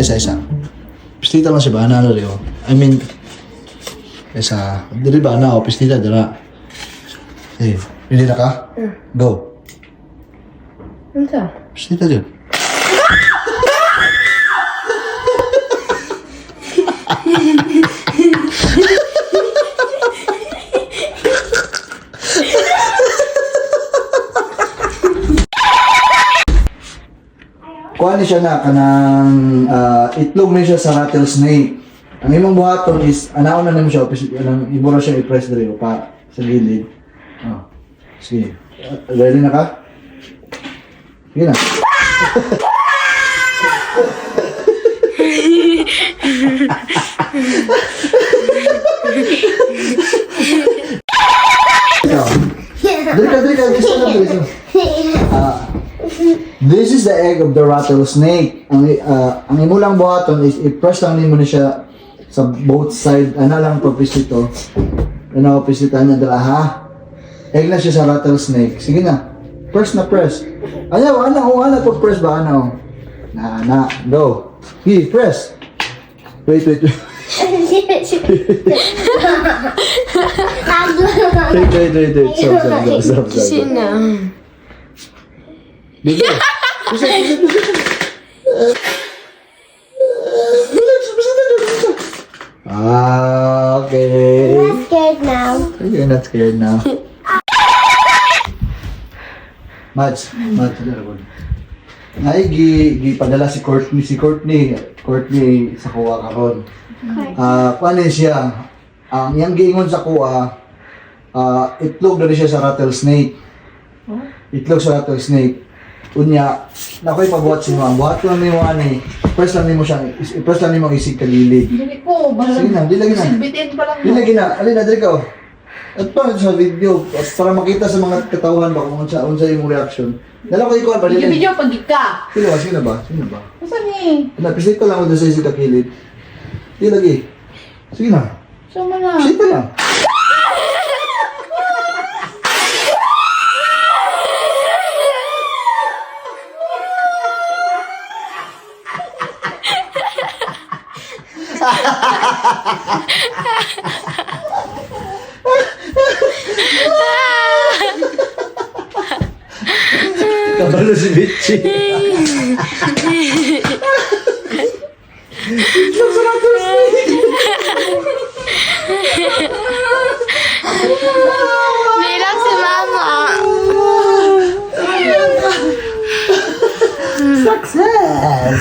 Isa. Pistita lang si Bana, ano rin. I mean, isa. Dili ba na, pistita, dala. Eh, hindi na ka? Go. Ano sa? Pistita dyan. Kuha ni siya na kanang itlog ni siya sa rattlesnake. Ang imong buhaton is anaon na nimo siya anang ibura siya i-press diri pa sa gilid. Oh. Sige. Ready na ka? Sige na. Dali ka. Listen na. This is the egg of the rattlesnake. Ang imo lang buhaton is i-press lang nimo ni siya sa both side. Ana lang pagpisit to. Ano pisitan niya dala ha? Egg na siya sa rattlesnake. Sige na. Press. Ana pag press ba ano? Na, go. Hey, press. Wait. Wait. Stop. Sino? Bigo. Okay. I'm scared now. You're not scared now. Mads, ay gipadala si Courtney sa kuha karon. Paano siya? Ang iyang giingon sa kuha, itlog na siya sa rattlesnake. Itlog sa rattlesnake. Unya, nakoy pabuhat si Ma'am. Buhat ko lang nimo ani. Press lang nimo isig kalili. Dili ko, Sige na, di lagi na. Silbitin pa lang. Di lagi na. Alin na diri ka. At pa sa video para makita sa mga katawhan ba kung unsa yung reaction. Dala ko ikaw ba dili. Video pag ka. Sino ba? Asa ni? Napisit ko lang ako doon sa isig kakilid. Di lagi. Sige na. Sama na. Pisit ka lang. Kabalo si Bitchy. Bilang si Mama. Success!